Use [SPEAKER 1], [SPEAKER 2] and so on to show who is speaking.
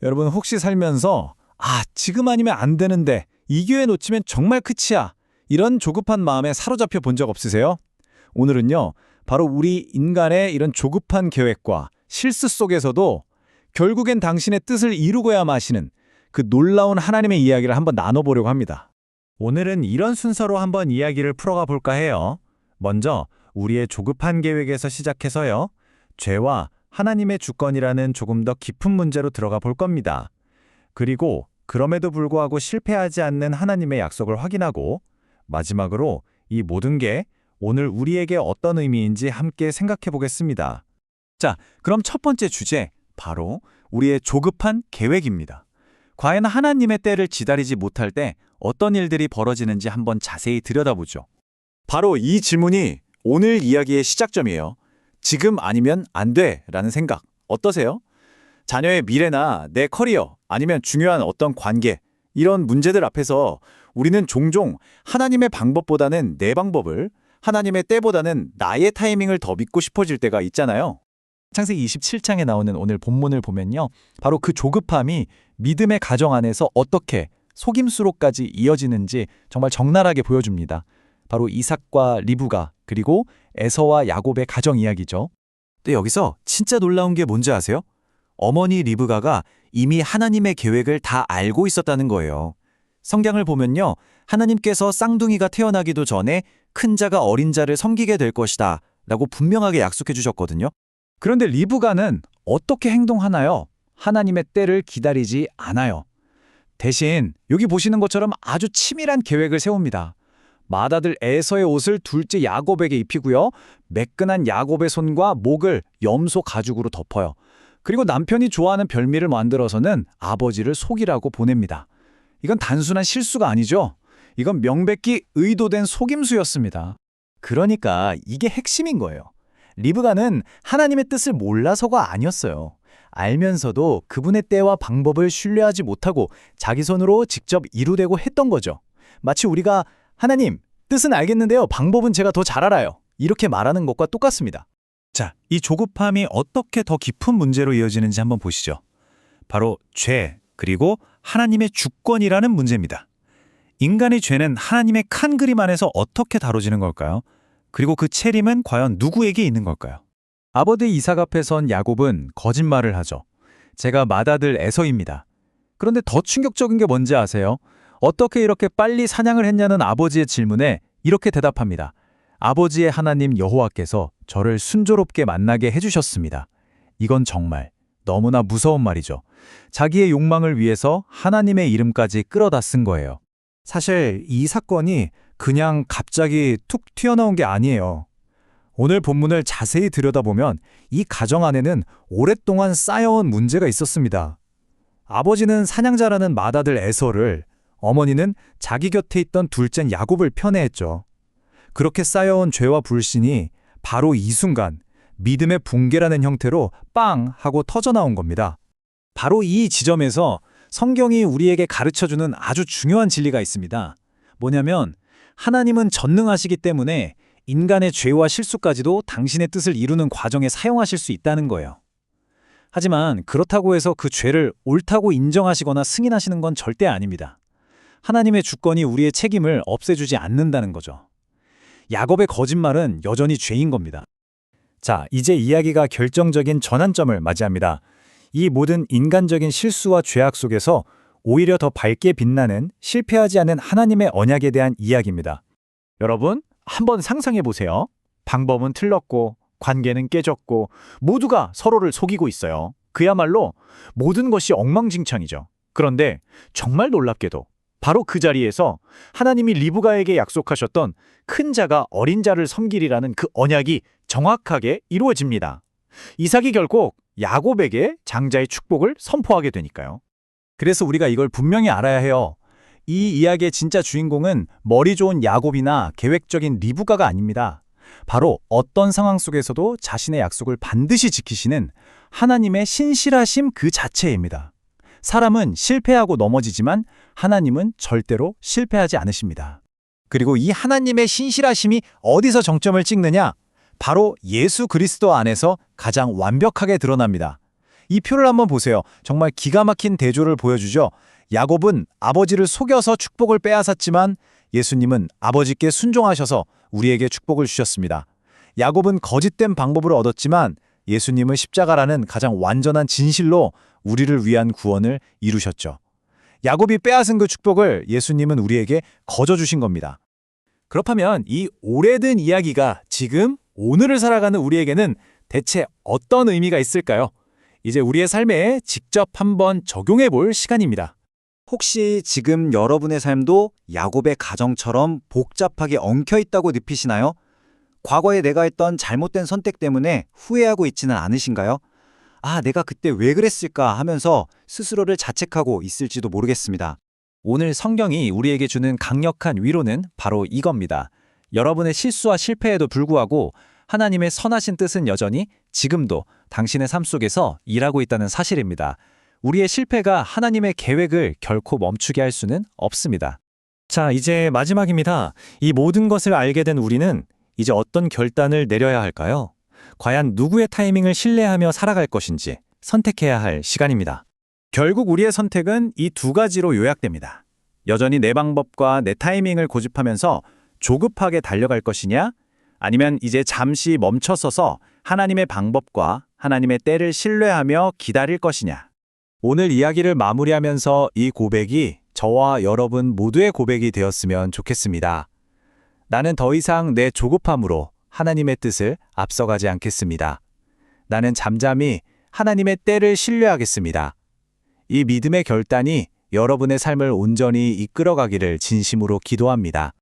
[SPEAKER 1] 여러분 혹시 살면서 지금 아니면 안 되는데 이 기회 놓치면 정말 끝이야. 이런 조급한 마음에 사로잡혀 본 적 없으세요? 오늘은요. 바로 우리 인간의 이런 조급한 계획과 실수 속에서도 결국엔 당신의 뜻을 이루고야 마시는 그 놀라운 하나님의 이야기를 한번 나눠보려고 합니다.
[SPEAKER 2] 오늘은 이런 순서로 한번 이야기를 풀어가 볼까 해요. 먼저 우리의 조급한 계획에서 시작해서요. 죄와 하나님의 주권이라는 조금 더 깊은 문제로 들어가 볼 겁니다. 그리고 그럼에도 불구하고 실패하지 않는 하나님의 약속을 확인하고 마지막으로 이 모든 게 오늘 우리에게 어떤 의미인지 함께 생각해 보겠습니다.
[SPEAKER 1] 자, 그럼 첫 번째 주제, 바로 우리의 조급한 계획입니다. 과연 하나님의 때를 기다리지 못할 때 어떤 일들이 벌어지는지 한번 자세히 들여다보죠. 바로 이 질문이 오늘 이야기의 시작점이에요. 지금 아니면 안 돼 라는 생각 어떠세요? 자녀의 미래나 내 커리어 아니면 중요한 어떤 관계 이런 문제들 앞에서 우리는 종종 하나님의 방법보다는 내 방법을 하나님의 때보다는 나의 타이밍을 더 믿고 싶어질 때가 있잖아요. 창세기 27장에 나오는 오늘 본문을 보면요. 바로 그 조급함이 믿음의 가정 안에서 어떻게 속임수로까지 이어지는지 정말 적나라하게 보여줍니다. 바로 이삭과 리브가 그리고 에서와 야곱의 가정 이야기죠. 근데 여기서 진짜 놀라운 게 뭔지 아세요? 어머니 리브가가 이미 하나님의 계획을 다 알고 있었다는 거예요. 성경을 보면요. 하나님께서 쌍둥이가 태어나기도 전에 큰 자가 어린 자를 섬기게 될 것이다 라고 분명하게 약속해 주셨거든요. 그런데 리브가는 어떻게 행동하나요? 하나님의 때를 기다리지 않아요. 대신 여기 보시는 것처럼 아주 치밀한 계획을 세웁니다. 맏아들 에서의 옷을 둘째 야곱에게 입히고요. 매끈한 야곱의 손과 목을 염소 가죽으로 덮어요. 그리고 남편이 좋아하는 별미를 만들어서는 아버지를 속이라고 보냅니다. 이건 단순한 실수가 아니죠. 이건 명백히 의도된 속임수였습니다. 그러니까 이게 핵심인 거예요. 리브가는 하나님의 뜻을 몰라서가 아니었어요. 알면서도 그분의 때와 방법을 신뢰하지 못하고 자기 손으로 직접 이루려고 했던 거죠. 마치 우리가 하나님, 뜻은 알겠는데요. 방법은 제가 더 잘 알아요. 이렇게 말하는 것과 똑같습니다. 자, 이 조급함이 어떻게 더 깊은 문제로 이어지는지 한번 보시죠. 바로 죄, 그리고 하나님의 주권이라는 문제입니다. 인간의 죄는 하나님의 큰 그림 안에서 어떻게 다뤄지는 걸까요? 그리고 그 책임은 과연 누구에게 있는 걸까요? 아버지 이삭 앞에 선 야곱은 거짓말을 하죠. 제가 맏아들 에서입니다. 그런데 더 충격적인 게 뭔지 아세요? 어떻게 이렇게 빨리 사냥을 했냐는 아버지의 질문에 이렇게 대답합니다. 아버지의 하나님 여호와께서 저를 순조롭게 만나게 해주셨습니다. 이건 정말 너무나 무서운 말이죠. 자기의 욕망을 위해서 하나님의 이름까지 끌어다 쓴 거예요. 사실 이 사건이 그냥 갑자기 툭 튀어나온 게 아니에요. 오늘 본문을 자세히 들여다보면 이 가정 안에는 오랫동안 쌓여온 문제가 있었습니다. 아버지는 사냥자라는 맏아들 에서를, 어머니는 자기 곁에 있던 둘째 야곱을 편애했죠. 그렇게 쌓여온 죄와 불신이 바로 이 순간 믿음의 붕괴라는 형태로 빵 하고 터져나온 겁니다. 바로 이 지점에서 성경이 우리에게 가르쳐주는 아주 중요한 진리가 있습니다. 뭐냐면 하나님은 전능하시기 때문에 인간의 죄와 실수까지도 당신의 뜻을 이루는 과정에 사용하실 수 있다는 거예요. 하지만 그렇다고 해서 그 죄를 옳다고 인정하시거나 승인하시는 건 절대 아닙니다. 하나님의 주권이 우리의 책임을 없애주지 않는다는 거죠. 야곱의 거짓말은 여전히 죄인 겁니다. 자, 이제 이야기가 결정적인 전환점을 맞이합니다. 이 모든 인간적인 실수와 죄악 속에서 오히려 더 밝게 빛나는 실패하지 않은 하나님의 언약에 대한 이야기입니다. 여러분, 한번 상상해 보세요. 방법은 틀렸고 관계는 깨졌고 모두가 서로를 속이고 있어요. 그야말로 모든 것이 엉망진창이죠. 그런데 정말 놀랍게도 바로 그 자리에서 하나님이 리브가에게 약속하셨던 큰 자가 어린 자를 섬기리라는 그 언약이 정확하게 이루어집니다. 이삭이 결국 야곱에게 장자의 축복을 선포하게 되니까요. 그래서 우리가 이걸 분명히 알아야 해요. 이 이야기의 진짜 주인공은 머리 좋은 야곱이나 계획적인 리브가가 아닙니다. 바로 어떤 상황 속에서도 자신의 약속을 반드시 지키시는 하나님의 신실하심 그 자체입니다. 사람은 실패하고 넘어지지만 하나님은 절대로 실패하지 않으십니다. 그리고 이 하나님의 신실하심이 어디서 정점을 찍느냐? 바로 예수 그리스도 안에서 가장 완벽하게 드러납니다.
[SPEAKER 2] 이 표를 한번 보세요. 정말 기가 막힌 대조를 보여주죠. 야곱은 아버지를 속여서 축복을 빼앗았지만 예수님은 아버지께 순종하셔서 우리에게 축복을 주셨습니다. 야곱은 거짓된 방법을 얻었지만 예수님은 십자가라는 가장 완전한 진실로 우리를 위한 구원을 이루셨죠. 야곱이 빼앗은 그 축복을 예수님은 우리에게 거저 주신 겁니다. 그렇다면 이 오래된 이야기가 지금 오늘을 살아가는 우리에게는 대체 어떤 의미가 있을까요? 이제 우리의 삶에 직접 한번 적용해 볼 시간입니다.
[SPEAKER 1] 혹시 지금 여러분의 삶도 야곱의 가정처럼 복잡하게 엉켜 있다고 느끼시나요? 과거에 내가 했던 잘못된 선택 때문에 후회하고 있지는 않으신가요? 아, 내가 그때 왜 그랬을까 하면서 스스로를 자책하고 있을지도 모르겠습니다. 오늘 성경이 우리에게 주는 강력한 위로는 바로 이겁니다. 여러분의 실수와 실패에도 불구하고 하나님의 선하신 뜻은 여전히 지금도 당신의 삶 속에서 일하고 있다는 사실입니다. 우리의 실패가 하나님의 계획을 결코 멈추게 할 수는 없습니다.
[SPEAKER 2] 자, 이제 마지막입니다. 이 모든 것을 알게 된 우리는 이제 어떤 결단을 내려야 할까요? 과연 누구의 타이밍을 신뢰하며 살아갈 것인지 선택해야 할 시간입니다. 결국 우리의 선택은 이 두 가지로 요약됩니다. 여전히 내 방법과 내 타이밍을 고집하면서 조급하게 달려갈 것이냐? 아니면 이제 잠시 멈춰서서 하나님의 방법과 하나님의 때를 신뢰하며 기다릴 것이냐? 오늘 이야기를 마무리하면서 이 고백이 저와 여러분 모두의 고백이 되었으면 좋겠습니다. 나는 더 이상 내 조급함으로 하나님의 뜻을 앞서가지 않겠습니다. 나는 잠잠히 하나님의 때를 신뢰하겠습니다. 이 믿음의 결단이 여러분의 삶을 온전히 이끌어가기를 진심으로 기도합니다.